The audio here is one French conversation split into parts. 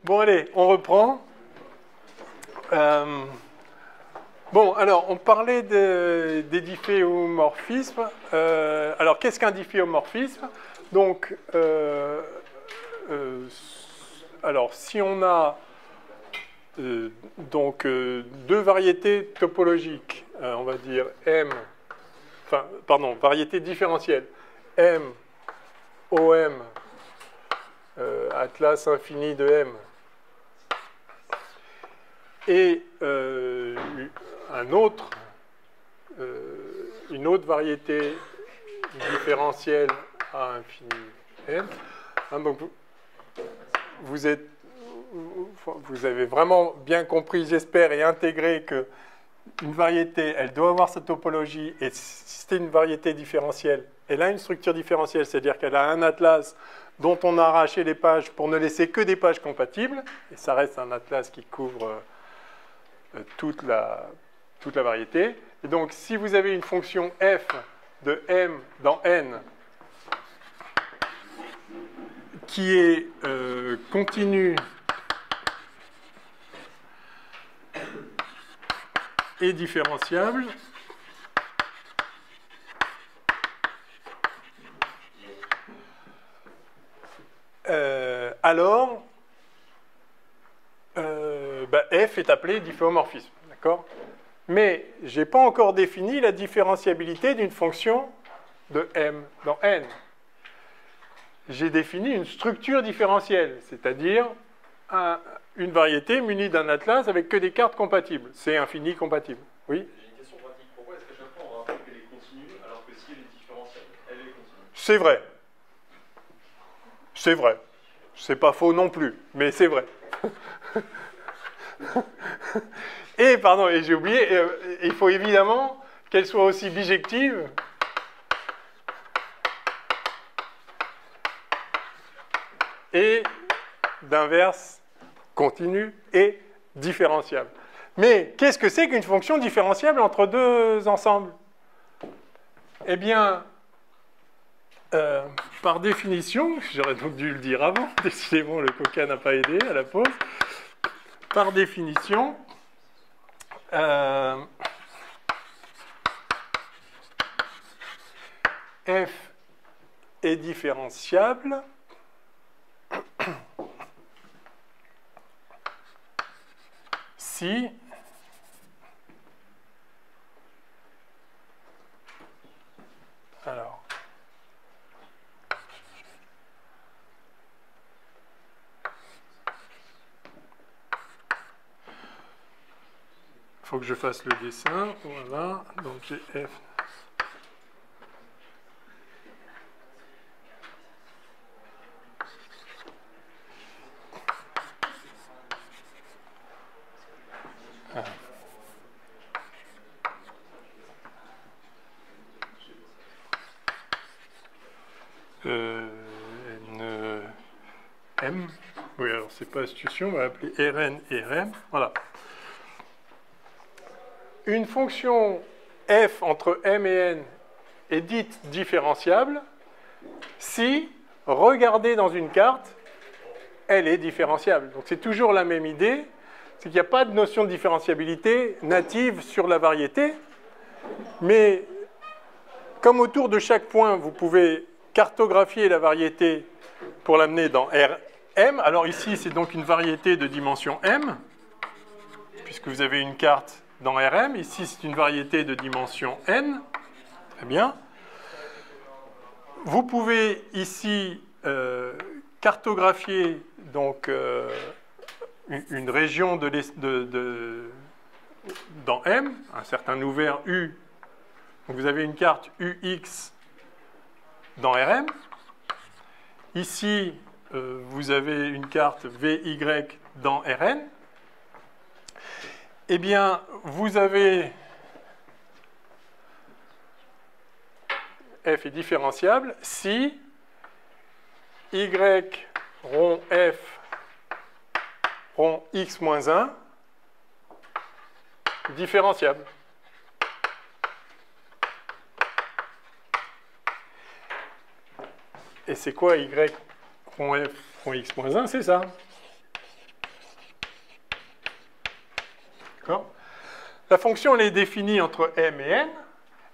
Bon, allez, on reprend. Bon, alors, on parlait des difféomorphismes. Alors, qu'est-ce qu'un difféomorphisme? Donc, alors, si on a deux variétés topologiques, on va dire M, enfin, pardon, variétés différentielles, M, OM, atlas infini de M, et une autre variété différentielle à infini n. Hein, donc vous avez vraiment bien compris, j'espère, et intégré que une variété, elle doit avoir sa topologie, et si c'est une variété différentielle, elle a une structure différentielle, c'est-à-dire qu'elle a un atlas dont on a arraché les pages pour ne laisser que des pages compatibles, et ça reste un atlas qui couvre toute la variété. Et donc, si vous avez une fonction f de m dans n qui est continue et différenciable, alors f est appelé difféomorphisme, d'accord? Mais je n'ai pas encore défini la différenciabilité d'une fonction de m dans n. J'ai défini une structure différentielle, c'est-à-dire une variété munie d'un atlas avec que des cartes compatibles. C'est infini compatible. Oui? J'ai une question pratique. Pourquoi est-ce qu'à chaque fois on rappelle qu'elle est continue alors que si elle est différentielle, elle est continue? C'est vrai. C'est vrai. C'est pas faux non plus, mais c'est vrai. Et, pardon, et j'ai oublié, il faut évidemment qu'elle soit aussi bijective et d'inverse continue et différenciable. Mais qu'est-ce que c'est qu'une fonction différenciable entre deux ensembles? Eh bien, par définition, j'aurais donc dû le dire avant, décidément le coca n'a pas aidé à la pause, par définition, f est différenciable si alors il faut que je fasse le dessin, voilà, donc j'ai f M. Oui, alors c'est pas astucieux, on va appeler Rn et Rm. Voilà. Une fonction f entre m et n est dite différenciable si, regardée dans une carte, elle est différenciable. Donc c'est toujours la même idée, c'est qu'il n'y a pas de notion de différenciabilité native sur la variété, mais comme autour de chaque point, vous pouvez cartographier la variété pour l'amener dans Rm. Alors ici, c'est donc une variété de dimension m, puisque vous avez une carte dans Rm. Ici, c'est une variété de dimension n. Très bien. Vous pouvez ici cartographier donc, une région dans M, un certain ouvert U. Donc vous avez une carte UX dans Rm. Ici, vous avez une carte VY dans Rn. Eh bien, vous avez f est différenciable si y rond f rond x moins 1 différenciable. Et c'est quoi y rond f rond x moins 1? C'est ça. D'accord ? La fonction, elle est définie entre m et n,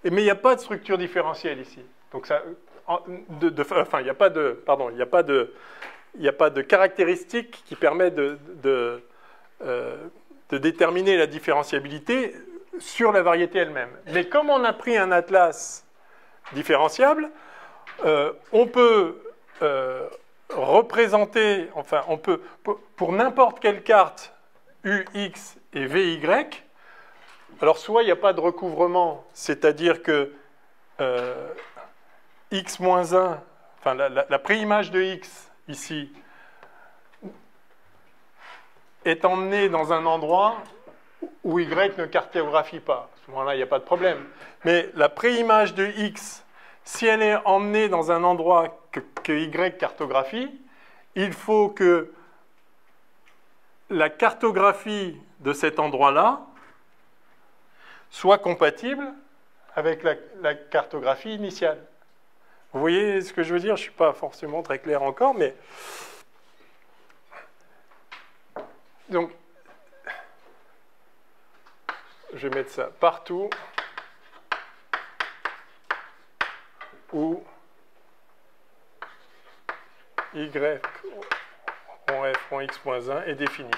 mais il n'y a pas de structure différentielle ici. Donc ça, enfin, il n'y a pas de, pardon, il n'y a pas de caractéristique qui permet de déterminer la différenciabilité sur la variété elle-même. Mais comme on a pris un atlas différenciable, on peut représenter, enfin, on peut, pour n'importe quelle carte UX et VY, alors soit il n'y a pas de recouvrement, c'est-à-dire que x-1, enfin la préimage de x ici, est emmenée dans un endroit où y ne cartographie pas. À ce moment-là, il n'y a pas de problème. Mais la préimage de x, si elle est emmenée dans un endroit que y cartographie, il faut que la cartographie de cet endroit-là soit compatible avec la cartographie initiale. Vous voyez ce que je veux dire? Je ne suis pas forcément très clair encore, mais... Donc, je vais mettre ça partout où y rond f rond x-1 est défini.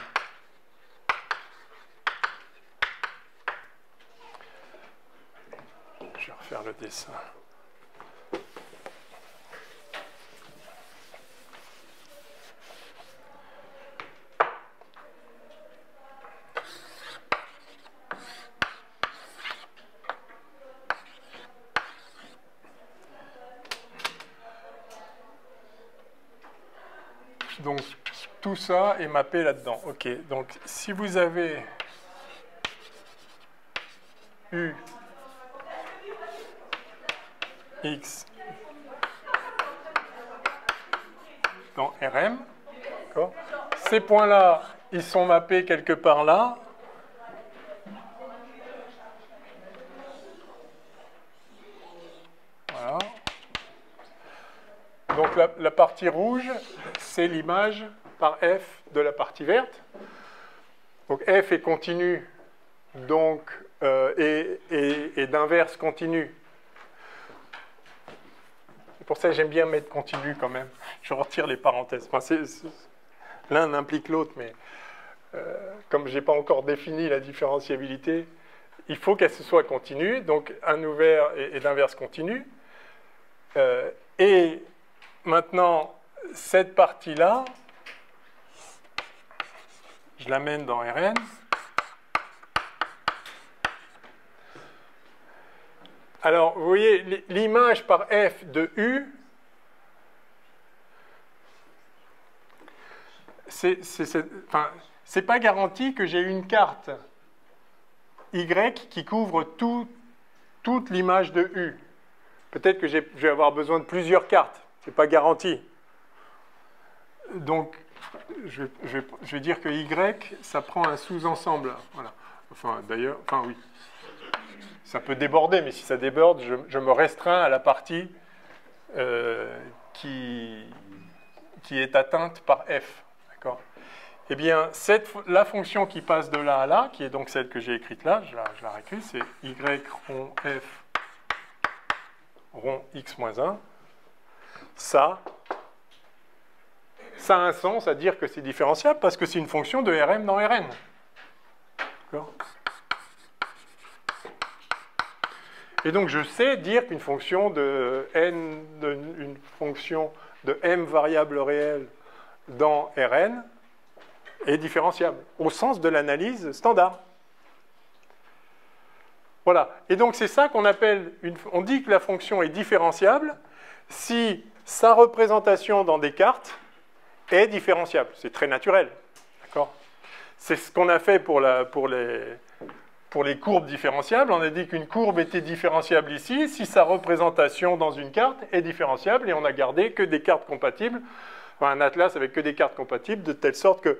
Je vais refaire le dessin. Donc, tout ça est mappé là-dedans. OK. Donc, si vous avez U, X dans RM, ces points-là, ils sont mappés quelque part là. Voilà. Donc, la partie rouge, c'est l'image par F de la partie verte. Donc F est continu, donc, et d'inverse continu. C'est pour ça que j'aime bien mettre continu quand même. Je retire les parenthèses. Enfin, l'un implique l'autre, mais comme je n'ai pas encore défini la différenciabilité, il faut qu'elle soit continue, donc un ouvert et d'inverse continu. Et maintenant, cette partie-là, je l'amène dans Rn. Alors, vous voyez, l'image par f de U, c'est pas garanti que j'ai une carte Y qui couvre toute l'image de U. Peut-être que je vais avoir besoin de plusieurs cartes. Ce n'est pas garanti. Donc, je vais dire que Y, ça prend un sous-ensemble. Voilà. Enfin, d'ailleurs, enfin oui. Ça peut déborder, mais si ça déborde, je me restreins à la partie qui est atteinte par F. D'accord ? Eh bien, la fonction qui passe de là à là, qui est donc celle que j'ai écrite là, je la réécris, c'est Y rond F rond x-1. Ça a un sens à dire que c'est différenciable parce que c'est une fonction de Rm dans Rn. D'accord ? Et donc je sais dire qu'une fonction de n, une fonction de m variables réelles dans Rn est différenciable, au sens de l'analyse standard. Voilà. Et donc c'est ça qu'on appelle, on dit que la fonction est différenciable si sa représentation dans des cartes est différenciable. C'est très naturel. D'accord ? C'est ce qu'on a fait pour les courbes différenciables. On a dit qu'une courbe était différenciable ici si sa représentation dans une carte est différenciable, et on a gardé que des cartes compatibles, enfin, un atlas avec que des cartes compatibles, de telle sorte que,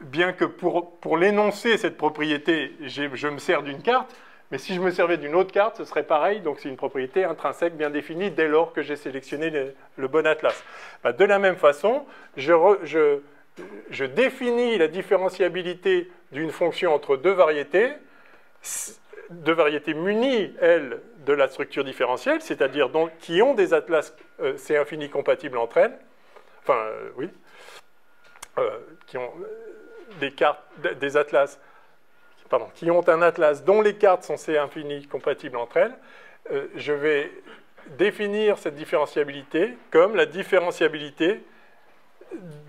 bien que pour l'énoncer cette propriété, je me sers d'une carte, mais si je me servais d'une autre carte, ce serait pareil. Donc c'est une propriété intrinsèque bien définie dès lors que j'ai sélectionné le bon atlas. De la même façon, je définis la différenciabilité d'une fonction entre deux variétés munies, elles, de la structure différentielle, c'est-à-dire qui ont des atlas C infini compatibles entre elles, enfin, oui, qui ont des cartes, des atlas, pardon, qui ont un atlas dont les cartes sont C infini compatibles entre elles, je vais définir cette différenciabilité comme la différenciabilité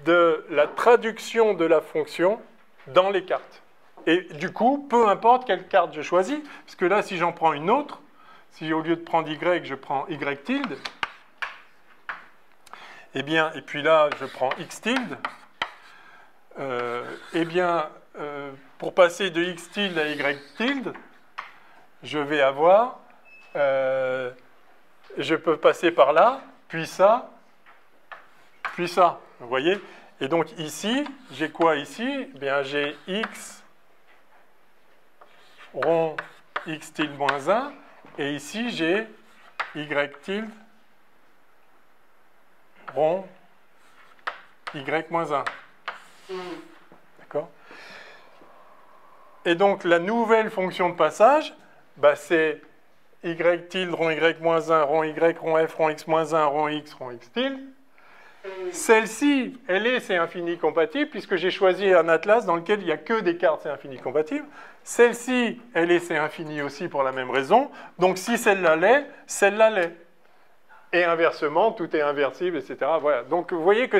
de la traduction de la fonction dans les cartes. Et du coup, peu importe quelle carte je choisis, parce que là, si j'en prends une autre, si au lieu de prendre Y, je prends Y tilde, eh bien, et puis là, je prends X tilde, eh bien, pour passer de X tilde à Y tilde, je vais avoir, je peux passer par là, puis ça, puis ça. Vous voyez? Et donc ici, j'ai quoi ici? Eh bien, j'ai X rond X tilde moins 1, et ici, j'ai Y tilde rond Y moins 1. D'accord? Et donc, la nouvelle fonction de passage, bah, c'est Y tilde rond Y moins 1, rond Y, rond F, rond X moins 1, rond X tilde. Celle-ci, elle est C infini compatible, puisque j'ai choisi un atlas dans lequel il n'y a que des cartes C infini compatibles. Celle-ci, elle est C infini aussi pour la même raison. Donc, si celle-là l'est, celle-là l'est. Et inversement, tout est inversible, etc. Voilà. Donc, vous voyez que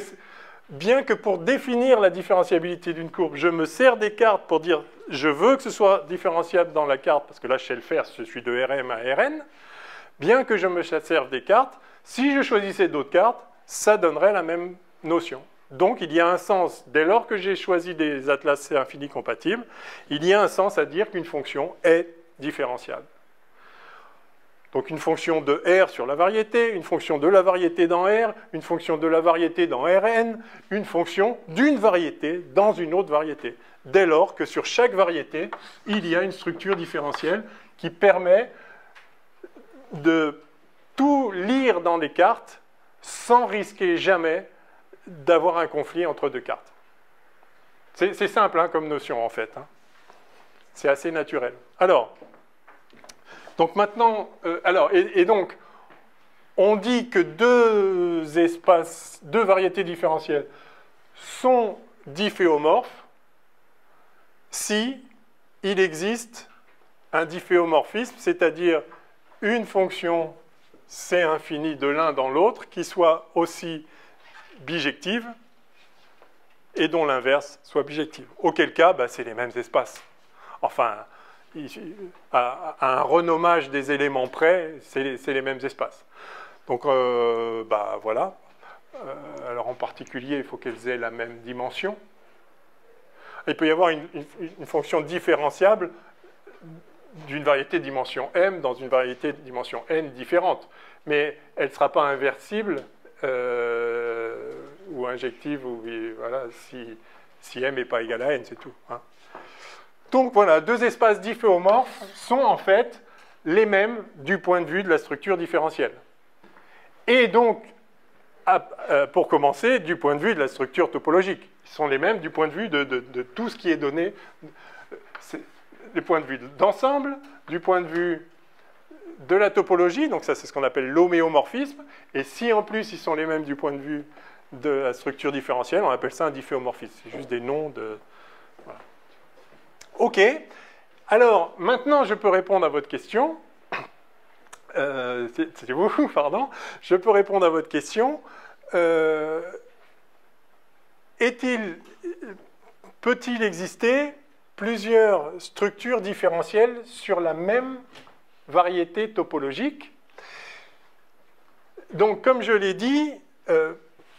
bien que pour définir la différenciabilité d'une courbe, je me sers des cartes pour dire je veux que ce soit différenciable dans la carte, parce que là, je sais le faire, je suis de Rm à Rn. Bien que je me serve des cartes, si je choisissais d'autres cartes, ça donnerait la même notion. Donc, il y a un sens, dès lors que j'ai choisi des atlas C infini compatibles, il y a un sens à dire qu'une fonction est différenciable. Donc, une fonction de R sur la variété, une fonction de la variété dans R, une fonction de la variété dans Rn, une fonction d'une variété dans une autre variété. Dès lors que sur chaque variété, il y a une structure différentielle qui permet de tout lire dans les cartes sans risquer jamais d'avoir un conflit entre deux cartes. C'est simple hein, comme notion en fait. Hein. C'est assez naturel. Alors, donc maintenant, donc, on dit que deux variétés différentielles sont difféomorphes si il existe un difféomorphisme, c'est-à-dire une fonction C infini de l'un dans l'autre qui soit aussi bijective et dont l'inverse soit bijective. Auquel cas, bah, c'est les mêmes espaces. Enfin, à un renommage des éléments près, c'est les mêmes espaces. Donc, bah, voilà. Alors, en particulier, il faut qu'elles aient la même dimension. Il peut y avoir une fonction différenciable d'une variété de dimension m dans une variété de dimension n différente. Mais elle ne sera pas inversible ou injective ou, voilà, si m n'est pas égal à n, c'est tout. Hein. Donc voilà, deux espaces difféomorphes sont en fait les mêmes du point de vue de la structure différentielle. Et donc, pour commencer, du point de vue de la structure topologique. Ils sont les mêmes du point de vue de tout ce qui est donné, du point de vue d'ensemble, du point de vue de la topologie, donc ça c'est ce qu'on appelle l'homéomorphisme, et si en plus ils sont les mêmes du point de vue de la structure différentielle, on appelle ça un difféomorphisme. C'est juste des noms de... Voilà. Ok, alors maintenant je peux répondre à votre question. C'est vous, pardon. Je peux répondre à votre question. Peut-il exister plusieurs structures différentielles sur la même variété topologique? Donc, comme je l'ai dit,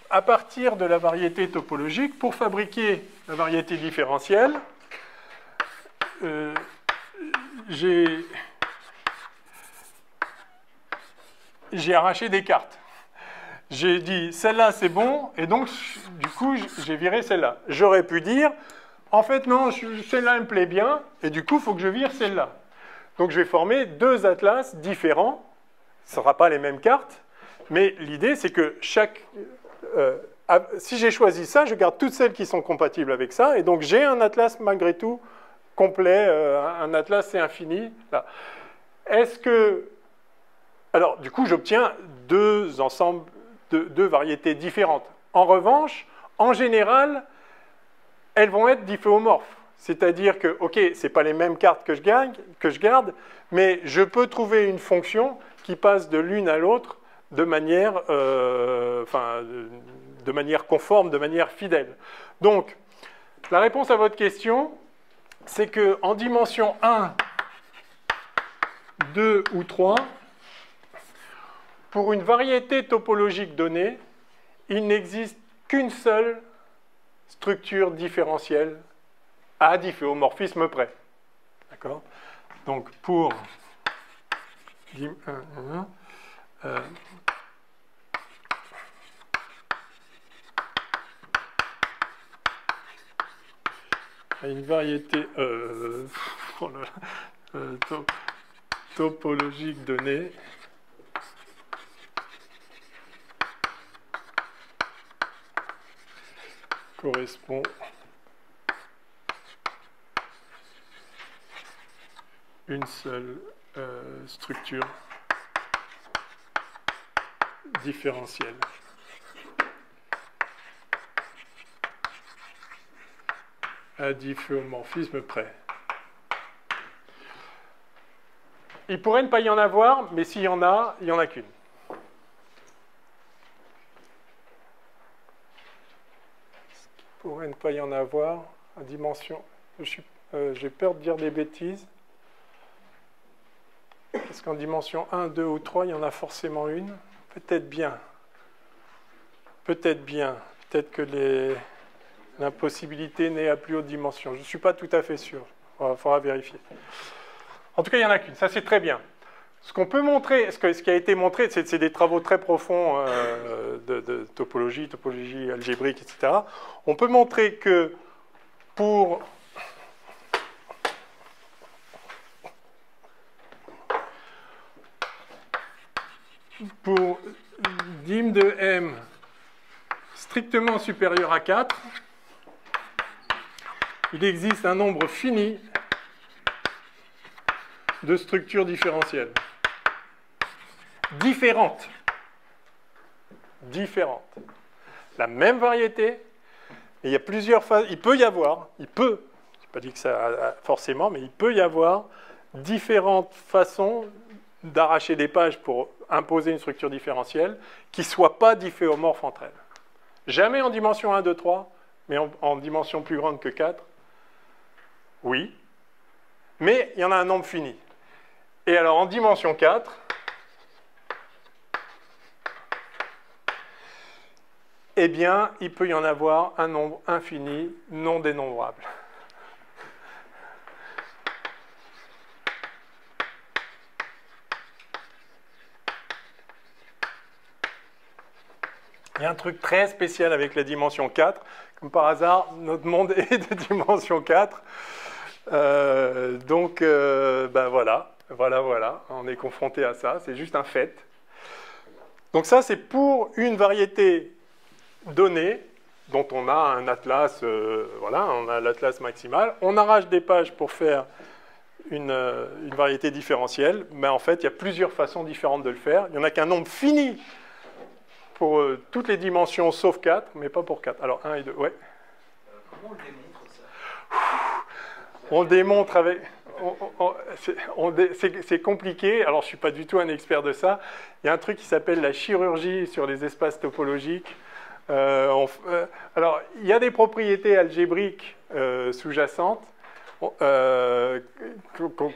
à partir de la variété topologique, pour fabriquer la variété différentielle, j'ai arraché des cartes. J'ai dit, celle-là, c'est bon, et donc, du coup, j'ai viré celle-là. J'aurais pu dire, en fait, non, celle-là me plaît bien, et du coup, il faut que je vire celle-là. Donc, je vais former deux atlas différents. Ce ne sera pas les mêmes cartes, mais l'idée, c'est que chaque si j'ai choisi ça, je garde toutes celles qui sont compatibles avec ça, et donc j'ai un atlas malgré tout complet, un atlas c'est infini. Là. Est-ce que... Alors, du coup, j'obtiens deux ensembles, deux variétés différentes. En revanche, en général, elles vont être difféomorphes. C'est-à-dire que, ok, ce n'est pas les mêmes cartes que je garde, mais je peux trouver une fonction qui passe de l'une à l'autre de manière conforme, de manière fidèle. Donc, la réponse à votre question, c'est qu'en dimension 1, 2 ou 3, pour une variété topologique donnée, il n'existe qu'une seule structure différentielle à difféomorphisme près. D'accord? Donc, pour une variété topologique donnée, correspond une seule structure différentielle. À difféomorphisme près. Il pourrait ne pas y en avoir, mais s'il y en a, il n'y en a qu'une. Il pourrait ne pas y en avoir à dimension... J'ai peur de dire des bêtises. Parce qu'en dimension 1, 2 ou 3, il y en a forcément une. Peut-être bien. Peut-être bien. Peut-être que l'impossibilité n'est à plus haute dimension. Je ne suis pas tout à fait sûr. Il faudra vérifier. En tout cas, il n'y en a qu'une. Ça, c'est très bien. Ce qu'on peut montrer, ce qui a été montré, c'est des travaux très profonds de topologie algébrique, etc. On peut montrer que pour dim de M strictement supérieur à 4, il existe un nombre fini de structures différentielles. Différentes. La même variété, et il y a plusieurs phases. Il peut y avoir, je n'ai pas dit que ça forcément, mais il peut y avoir différentes façons d'arracher des pages pour imposer une structure différentielle qui ne soit pas difféomorphe entre elles. Jamais en dimension 1, 2, 3, mais en dimension plus grande que 4. Oui. Mais il y en a un nombre fini. Et alors en dimension 4, eh bien, il peut y en avoir un nombre infini non dénombrable. Il y a un truc très spécial avec la dimension 4. Comme par hasard, notre monde est de dimension 4. Ben voilà, on est confronté à ça. C'est juste un fait. Donc ça, c'est pour une variété donnée, dont on a un atlas, voilà, on a l'atlas maximal. On arrache des pages pour faire une variété différentielle, mais en fait, il y a plusieurs façons différentes de le faire. Il n'y en a qu'un nombre fini pour toutes les dimensions sauf 4, mais pas pour 4. Alors 1 et 2, ouais. Comment on le démontre, ça? On le démontre avec... C'est compliqué, alors je ne suis pas du tout un expert de ça. Il y a un truc qui s'appelle la chirurgie sur les espaces topologiques. Alors, il y a des propriétés algébriques sous-jacentes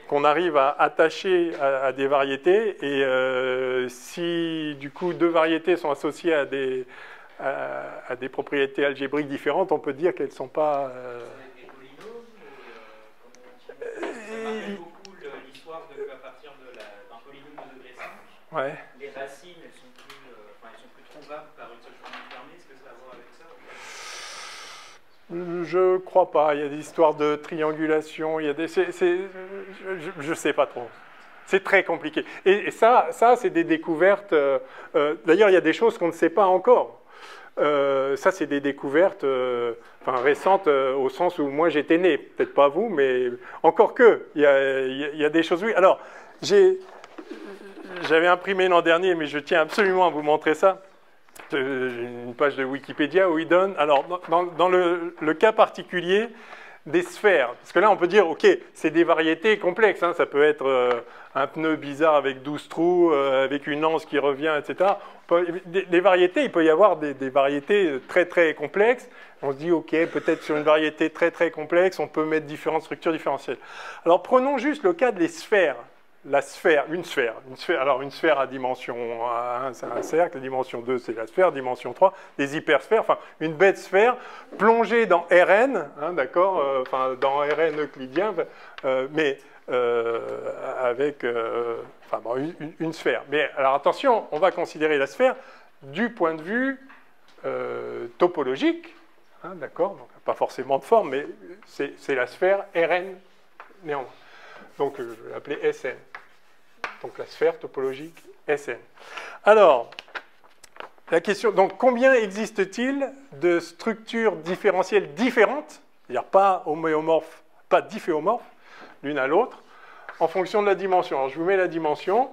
qu'on arrive à attacher à des variétés, et si du coup deux variétés sont associées à des propriétés algébriques différentes, on peut dire qu'elles ne sont pas... Des polynômes, ça rappelle beaucoup l'histoire à partir d'un polynôme de degré 5. Ouais. Les racines, elles sont plus trouvables par une seule formule fermée. Est-ce que ça a à voir avec ça? Je crois pas. Il y a des histoires de triangulation. Il y a des... je ne sais pas trop. C'est très compliqué. Et ça c'est des découvertes... D'ailleurs, il y a des choses qu'on ne sait pas encore. Ça, c'est des découvertes récentes au sens où moi j'étais né. Peut-être pas vous, mais encore que. Il y a des choses, oui. Alors, j'avais imprimé l'an dernier, mais je tiens absolument à vous montrer ça. Une page de Wikipédia où il donne, alors dans le cas particulier des sphères, parce que là on peut dire, ok, c'est des variétés complexes, hein, ça peut être un pneu bizarre avec 12 trous, avec une anse qui revient, etc. Des variétés, il peut y avoir des variétés très très complexes. On se dit, ok, peut-être sur une variété très très complexe, on peut mettre différentes structures différentielles. Alors prenons juste le cas des sphères. La sphère, une sphère. Alors une sphère à dimension 1, c'est un cercle, dimension 2, c'est la sphère, dimension 3, des hypersphères, enfin une bête sphère plongée dans Rn, hein, d'accord, dans Rn euclidien, mais avec une sphère. Mais alors attention, on va considérer la sphère du point de vue topologique, hein, d'accord, donc pas forcément de forme, mais c'est la sphère Rn néanmoins. Donc je vais l'appeler Sn. Donc la sphère topologique Sn. Alors, la question, donc combien existe-t-il de structures différentielles différentes, c'est-à-dire pas homéomorphes, pas difféomorphes, l'une à l'autre, en fonction de la dimension. Alors je vous mets la dimension.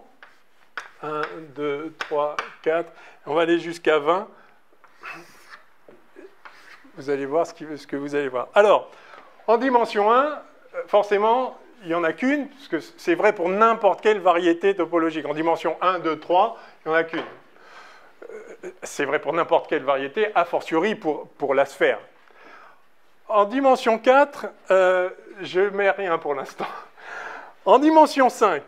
1, 2, 3, 4. On va aller jusqu'à 20. Vous allez voir ce que vous allez voir. Alors, en dimension 1, forcément, il n'y en a qu'une, parce que c'est vrai pour n'importe quelle variété topologique. En dimension 1, 2, 3, il n'y en a qu'une. C'est vrai pour n'importe quelle variété, a fortiori pour la sphère. En dimension 4, je ne mets rien pour l'instant. En dimension 5,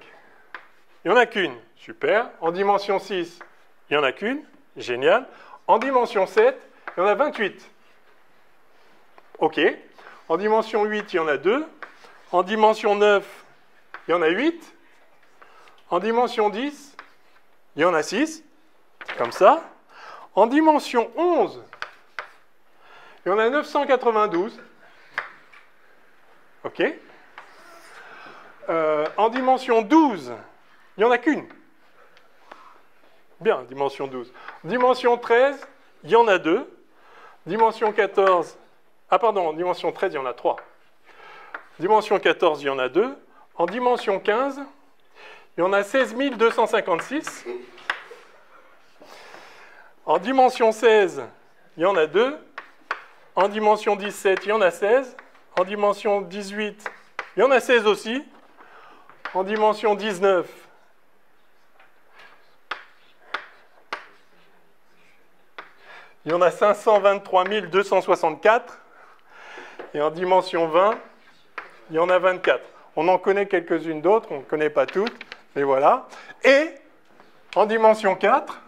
il n'y en a qu'une. Super. En dimension 6, il n'y en a qu'une. Génial. En dimension 7, il y en a 28. OK. En dimension 8, il y en a 2. En dimension 9, il y en a 8. En dimension 10, il y en a 6. Comme ça. En dimension 11, il y en a 992. OK. En dimension 12, il n'y en a qu'une. Bien, dimension 12. Dimension 13, il y en a 2. Dimension 14, dimension 13, il y en a 3. Dimension 14, il y en a 2. En dimension 15, il y en a 16 256. En dimension 16, il y en a 2. En dimension 17, il y en a 16. En dimension 18, il y en a 16 aussi. En dimension 19, il y en a 523 264. Et en dimension 20, il y en a 24. On en connaît quelques-unes d'autres, on ne connaît pas toutes, mais voilà. Et en dimension 4,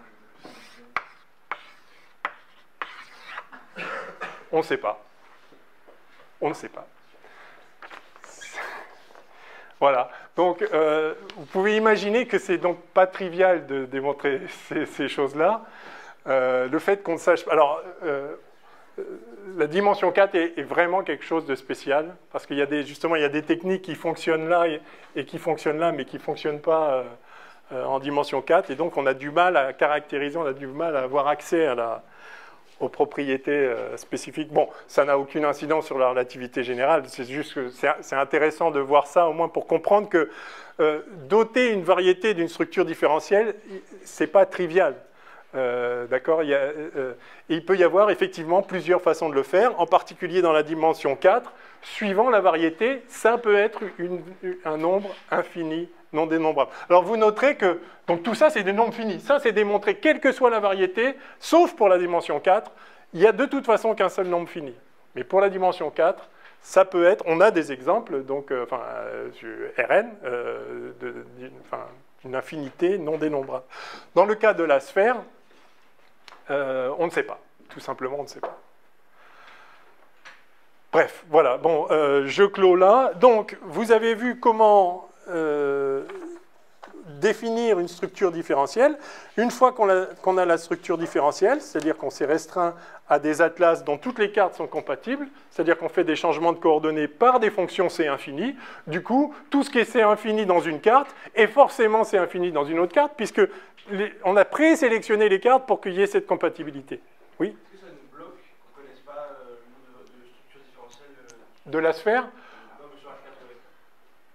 on ne sait pas. On ne sait pas. Voilà. Donc, vous pouvez imaginer que c'est donc pas trivial de démontrer ces choses-là. Le fait qu'on ne sache pas... Alors, la dimension 4 est vraiment quelque chose de spécial, parce qu'il y a justement, il y a des techniques qui fonctionnent là et qui fonctionnent là, mais qui ne fonctionnent pas en dimension 4. Et donc, on a du mal à caractériser, on a du mal à avoir accès aux propriétés spécifiques. Bon, ça n'a aucune incidence sur la relativité générale, c'est juste que c'est intéressant de voir ça, au moins pour comprendre que doter une variété d'une structure différentielle, c'est pas trivial. D'accord, il peut y avoir effectivement plusieurs façons de le faire, en particulier dans la dimension 4. Suivant la variété, ça peut être un nombre infini, non dénombrable. Alors vous noterez que donc tout ça, c'est des nombres finis. Ça, c'est démontré, quelle que soit la variété, sauf pour la dimension 4, il n'y a de toute façon qu'un seul nombre fini. Mais pour la dimension 4, ça peut être, on a des exemples, donc, Rn, d'une infinité non dénombrable. Dans le cas de la sphère, on ne sait pas. Tout simplement, on ne sait pas. Bref, voilà. Bon, je clôt là. Donc, vous avez vu comment définir une structure différentielle. Une fois qu'on a la structure différentielle, c'est-à-dire qu'on s'est restreint à des atlas dont toutes les cartes sont compatibles, c'est-à-dire qu'on fait des changements de coordonnées par des fonctions C infinies, du coup, tout ce qui est C infini dans une carte est forcément C infini dans une autre carte, puisque on a présélectionné les cartes pour qu'il y ait cette compatibilité. Oui ? Est-ce que ça de la sphère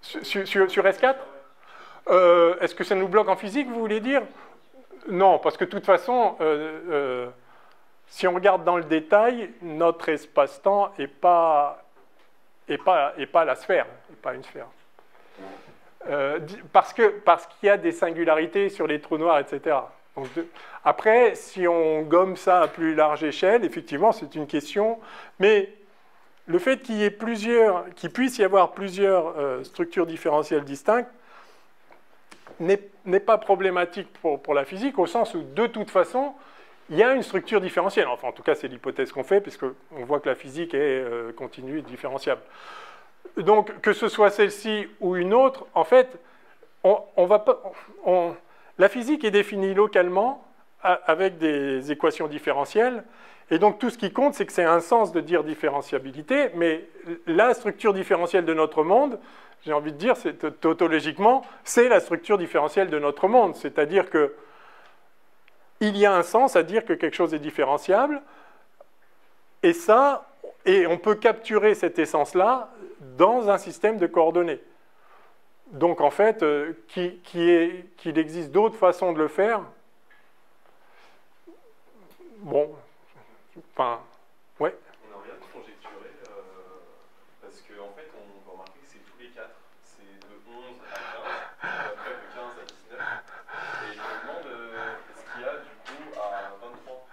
sur S4. Est-ce que ça nous bloque en physique, vous voulez dire? Non, parce que de toute façon, si on regarde dans le détail, notre espace-temps n'est pas la sphère, n'est pas une sphère. Parce qu'il y a des singularités sur les trous noirs, etc. Donc, après, si on gomme ça à plus large échelle, effectivement, c'est une question. Mais le fait qu'il puisse y avoir plusieurs structures différentielles distinctes n'est pas problématique pour la physique, au sens où, de toute façon, il y a une structure différentielle. Enfin, en tout cas, c'est l'hypothèse qu'on fait, puisqu'on voit que la physique est continue et différenciable. Donc, que ce soit celle-ci ou une autre, en fait, la physique est définie localement avec des équations différentielles, et donc tout ce qui compte, c'est que c'est un sens de dire différenciabilité, mais la structure différentielle de notre monde, j'ai envie de dire, tautologiquement, c'est la structure différentielle de notre monde, c'est-à-dire que il y a un sens à dire que quelque chose est différenciable, et on peut capturer cet essence-là dans un système de coordonnées. Donc, en fait, qu'il existe d'autres façons de le faire, bon, enfin, ouais. On n'a rien de conjecturé, parce qu'en fait, on peut remarquer que c'est tous les 4. C'est de 11 à 15, après de 15 à 19. Et je me demande, est-ce qu'il y a du coup à 23?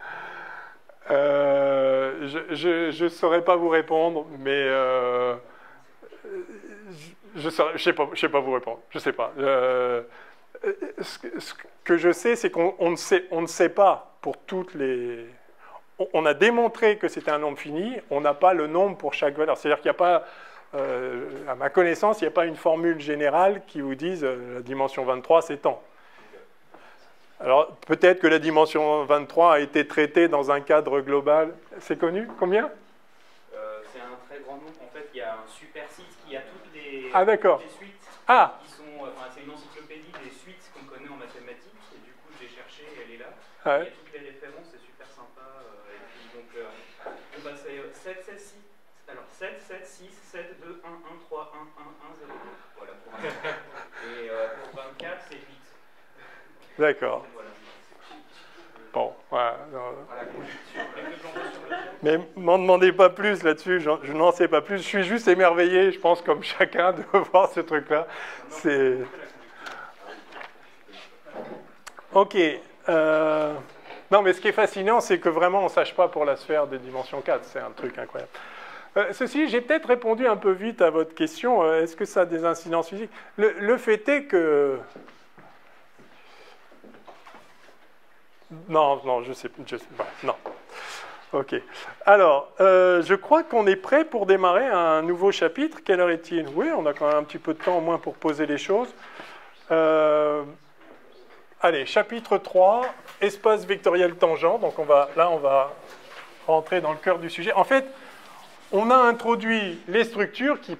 Je ne saurais pas vous répondre, mais je sais pas vous répondre. Je ne sais pas. Ce que je sais, c'est qu'on ne sait pas pour toutes les... On a démontré que c'était un nombre fini, on n'a pas le nombre pour chaque valeur. C'est-à-dire qu'il n'y a pas, à ma connaissance, il n'y a pas une formule générale qui vous dise la dimension 23, c'est tant. Alors, peut-être que la dimension 23 a été traitée dans un cadre global. C'est connu? Combien? C'est un très grand nombre. En fait, il y a un super site qui a toutes les, d'accord. les suites Ah. qui sont... c'est une encyclopédie des suites qu'on connaît en mathématiques. Et du coup, j'ai cherché, elle est là. Ouais. Il y a toutes les références, c'est super sympa. Et puis, donc, bon, bah, c'est 7, 7, 6. Alors, 7, 7, 6, 7, 2, 1, 1, 3, 1, 1, 1, 0. Voilà, pour 1. Et pour 24, c'est 8. D'accord. Voilà. Bon, voilà. Voilà, Mais m'en demandez pas plus là-dessus, je n'en sais pas plus. Je suis juste émerveillé, je pense, comme chacun, de voir ce truc-là. C'est... Ok. Non, mais ce qui est fascinant, c'est que vraiment, on ne sache pas pour la sphère de dimension 4. C'est un truc incroyable. Ceci, j'ai peut-être répondu un peu vite à votre question. Est-ce que ça a des incidences physiques? Le fait est que... Non, je sais pas. Non. Ok. Alors, je crois qu'on est prêt pour démarrer un nouveau chapitre. Quelle heure est-il? Oui, on a quand même un petit peu de temps au moins pour poser les choses. Allez, chapitre 3, espace vectoriel tangent. Donc, on va rentrer dans le cœur du sujet. En fait, on a introduit les structures qui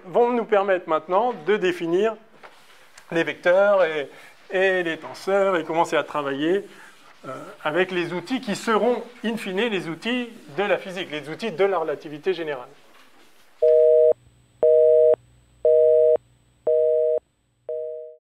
vont nous permettre maintenant de définir les vecteurs et les tenseurs et commencer à travailler avec les outils qui seront, in fine, les outils de la physique, les outils de la relativité générale.